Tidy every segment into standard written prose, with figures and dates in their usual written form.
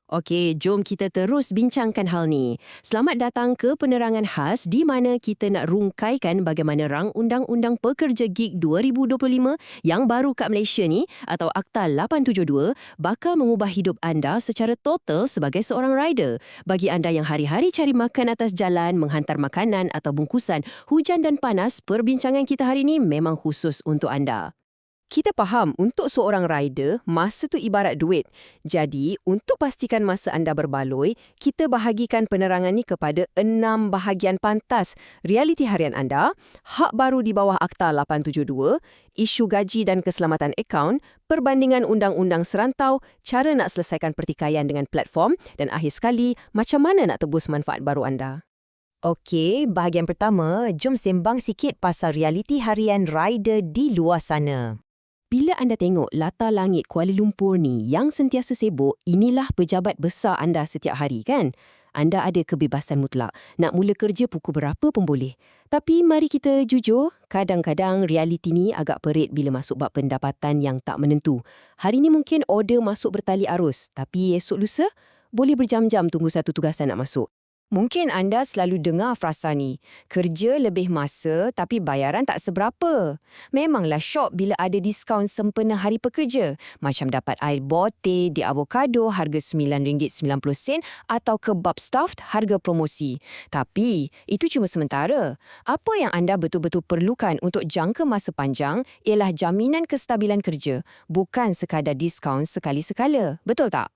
Okey, jom kita terus bincangkan hal ni. Selamat datang ke penerangan khas di mana kita nak rungkaikan bagaimana rang Undang-Undang Pekerja Gig 2025 yang baru kat Malaysia ni atau Akta 872 bakal mengubah hidup anda secara total sebagai seorang rider. Bagi anda yang hari-hari cari makan atas jalan, menghantar makanan atau bungkusan, hujan dan panas, perbincangan kita hari ni memang khusus untuk anda. Kita faham untuk seorang rider, masa tu ibarat duit. Jadi, untuk pastikan masa anda berbaloi, kita bahagikan penerangan ni kepada 6 bahagian pantas. Realiti harian anda, hak baru di bawah Akta 872, isu gaji dan keselamatan akaun, perbandingan undang-undang serantau, cara nak selesaikan pertikaian dengan platform, dan akhir sekali, macam mana nak tebus manfaat baru anda. Okey, bahagian pertama, jom sembang sikit pasal realiti harian rider di luar sana. Bila anda tengok latar langit Kuala Lumpur ni yang sentiasa sibuk, inilah pejabat besar anda setiap hari kan? Anda ada kebebasan mutlak. Nak mula kerja pukul berapa pun boleh. Tapi mari kita jujur, kadang-kadang realiti ni agak perit bila masuk bab pendapatan yang tak menentu. Hari ni mungkin order masuk bertali arus, tapi esok lusa boleh berjam-jam tunggu satu tugasan nak masuk. Mungkin anda selalu dengar frasa ni, kerja lebih masa tapi bayaran tak seberapa. Memanglah syok bila ada diskaun sempena hari pekerja, macam dapat air botol di avokado harga RM9.90 atau kebab stuffed harga promosi. Tapi, itu cuma sementara. Apa yang anda betul-betul perlukan untuk jangka masa panjang ialah jaminan kestabilan kerja, bukan sekadar diskaun sekali-sekala. Betul tak?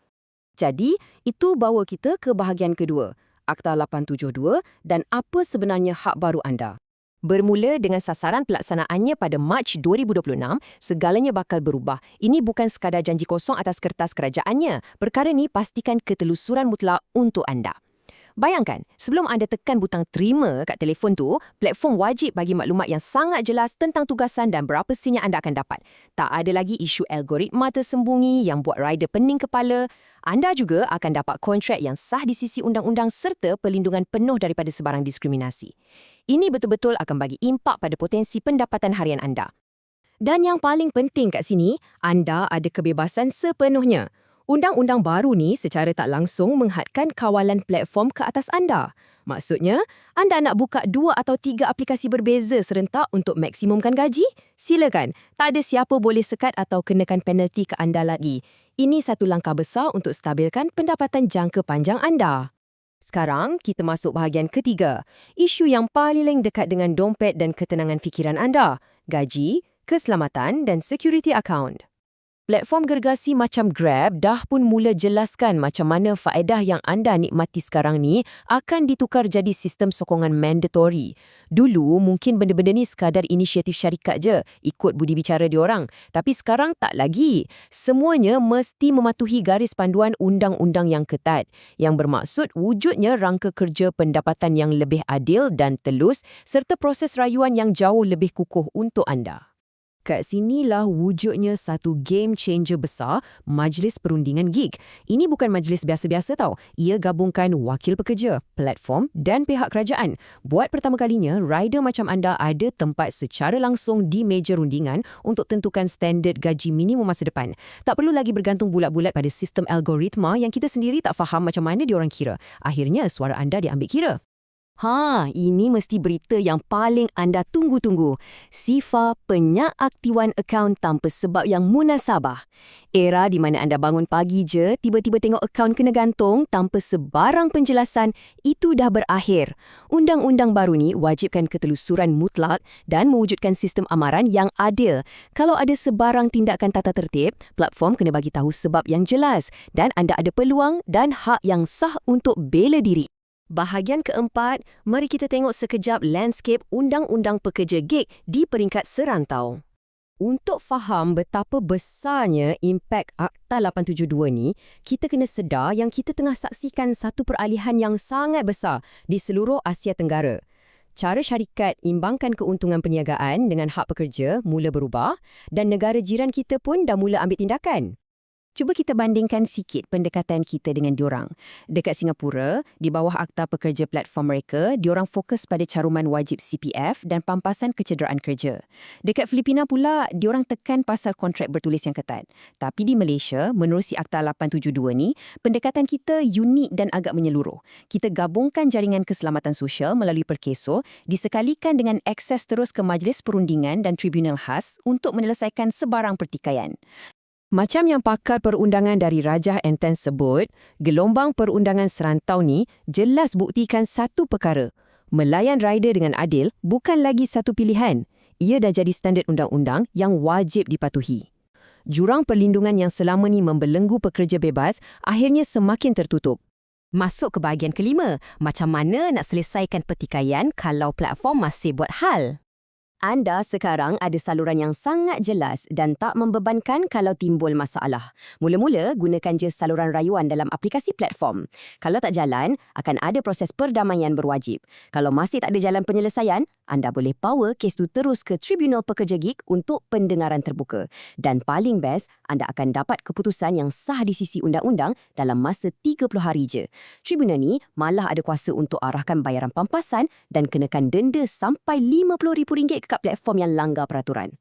Jadi, itu bawa kita ke bahagian kedua. Akta 872 dan apa sebenarnya hak baru anda. Bermula dengan sasaran pelaksanaannya pada Mac 2026, segalanya bakal berubah. Ini bukan sekadar janji kosong atas kertas kerajaannya. Perkara ni pastikan ketelusuran mutlak untuk anda. Bayangkan, sebelum anda tekan butang terima kat telefon tu, platform wajib bagi maklumat yang sangat jelas tentang tugasan dan berapa sen yang anda akan dapat. Tak ada lagi isu algoritma tersembunyi yang buat rider pening kepala. Anda juga akan dapat kontrak yang sah di sisi undang-undang serta perlindungan penuh daripada sebarang diskriminasi. Ini betul-betul akan bagi impak pada potensi pendapatan harian anda. Dan yang paling penting kat sini, anda ada kebebasan sepenuhnya. Undang-undang baru ni secara tak langsung menghadkan kawalan platform ke atas anda. Maksudnya, anda nak buka 2 atau 3 aplikasi berbeza serentak untuk maksimumkan gaji? Silakan, tak ada siapa boleh sekat atau kenakan penalti ke anda lagi. Ini satu langkah besar untuk stabilkan pendapatan jangka panjang anda. Sekarang, kita masuk bahagian ketiga. Isu yang paling dekat dengan dompet dan ketenangan fikiran anda. Gaji, keselamatan dan security account. Platform gergasi macam Grab dah pun mula jelaskan macam mana faedah yang anda nikmati sekarang ni akan ditukar jadi sistem sokongan mandatory. Dulu mungkin benda-benda ni sekadar inisiatif syarikat je, ikut budi bicara diorang. Tapi sekarang tak lagi. Semuanya mesti mematuhi garis panduan undang-undang yang ketat, yang bermaksud wujudnya rangka kerja pendapatan yang lebih adil dan telus serta proses rayuan yang jauh lebih kukuh untuk anda. Kat sinilah wujudnya satu game changer besar, Majlis Perundingan Gig. Ini bukan majlis biasa-biasa tau. Ia gabungkan wakil pekerja, platform dan pihak kerajaan. Buat pertama kalinya, rider macam anda ada tempat secara langsung di meja rundingan untuk tentukan standard gaji minimum masa depan. Tak perlu lagi bergantung bulat-bulat pada sistem algoritma yang kita sendiri tak faham macam mana diorang kira. Akhirnya, suara anda diambil kira. Ini mesti berita yang paling anda tunggu-tunggu. SIFA penyaktivan akaun tanpa sebab yang munasabah. Era di mana anda bangun pagi je, tiba-tiba tengok akaun kena gantung tanpa sebarang penjelasan, itu dah berakhir. Undang-undang baru ni wajibkan ketelusuran mutlak dan mewujudkan sistem amaran yang adil. Kalau ada sebarang tindakan tata tertib, platform kena bagi tahu sebab yang jelas dan anda ada peluang dan hak yang sah untuk bela diri. Bahagian keempat, mari kita tengok sekejap landscape Undang-Undang Pekerja Gig di peringkat serantau. Untuk faham betapa besarnya impak Akta 872 ni, kita kena sedar yang kita tengah saksikan satu peralihan yang sangat besar di seluruh Asia Tenggara. Cara syarikat imbangkan keuntungan perniagaan dengan hak pekerja mula berubah dan negara jiran kita pun dah mula ambil tindakan. Cuba kita bandingkan sikit pendekatan kita dengan diorang. Dekat Singapura, di bawah Akta Pekerja platform mereka, diorang fokus pada caruman wajib CPF dan pampasan kecederaan kerja. Dekat Filipina pula, diorang tekan pasal kontrak bertulis yang ketat. Tapi di Malaysia, menerusi Akta 872 ni, pendekatan kita unik dan agak menyeluruh. Kita gabungkan jaringan keselamatan sosial melalui perkeso, disekalikan dengan akses terus ke majlis perundingan dan tribunal khas untuk menyelesaikan sebarang pertikaian. Macam yang pakar perundangan dari Rajah Enten sebut, gelombang perundangan serantau ni jelas buktikan satu perkara. Melayan rider dengan adil bukan lagi satu pilihan. Ia dah jadi standard undang-undang yang wajib dipatuhi. Jurang perlindungan yang selama ni membelenggu pekerja bebas akhirnya semakin tertutup. Masuk ke bahagian kelima, macam mana nak selesaikan pertikaian kalau platform masih buat hal? Anda sekarang ada saluran yang sangat jelas dan tak membebankan kalau timbul masalah. Mula-mula, gunakan je saluran rayuan dalam aplikasi platform. Kalau tak jalan, akan ada proses perdamaian berwajib. Kalau masih tak ada jalan penyelesaian, anda boleh power kes tu terus ke Tribunal Pekerja Gig untuk pendengaran terbuka. Dan paling best, anda akan dapat keputusan yang sah di sisi undang-undang dalam masa 30 hari je. Tribunal ni malah ada kuasa untuk arahkan bayaran pampasan dan kenakan denda sampai RM50,000 kat platform yang langgar peraturan.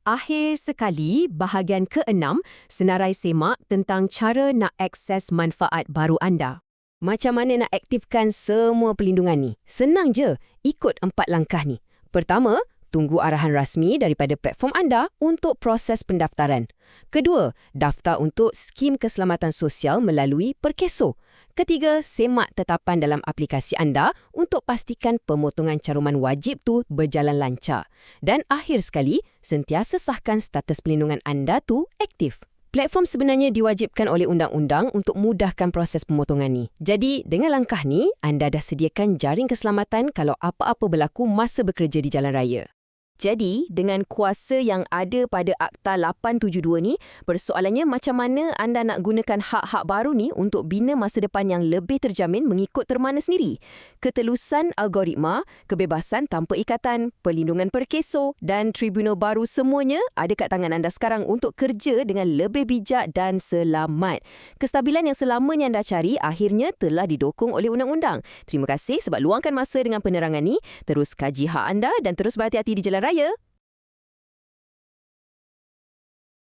Akhir sekali, bahagian ke-6, senarai semak tentang cara nak akses manfaat baru anda. Macam mana nak aktifkan semua perlindungan ni? Senang je, ikut 4 langkah ni. Pertama, tunggu arahan rasmi daripada platform anda untuk proses pendaftaran. Kedua, daftar untuk skim keselamatan sosial melalui perkeso. Ketiga, semak tetapan dalam aplikasi anda untuk pastikan pemotongan caruman wajib tu berjalan lancar. Dan akhir sekali, sentiasa sahkan status pelindungan anda tu aktif. Platform sebenarnya diwajibkan oleh undang-undang untuk mudahkan proses pemotongan ni. Jadi, dengan langkah ni, anda dah sediakan jaring keselamatan kalau apa-apa berlaku masa bekerja di jalan raya. Jadi, dengan kuasa yang ada pada Akta 872 ni, persoalannya macam mana anda nak gunakan hak-hak baru ni untuk bina masa depan yang lebih terjamin mengikut termana sendiri. Ketelusan algoritma, kebebasan tanpa ikatan, perlindungan perkeso dan tribunal baru semuanya ada kat tangan anda sekarang untuk kerja dengan lebih bijak dan selamat. Kestabilan yang selamanya anda cari akhirnya telah didukung oleh undang-undang. Terima kasih sebab luangkan masa dengan penerangan ni. Terus kaji hak anda dan terus berhati-hati di jalan raya.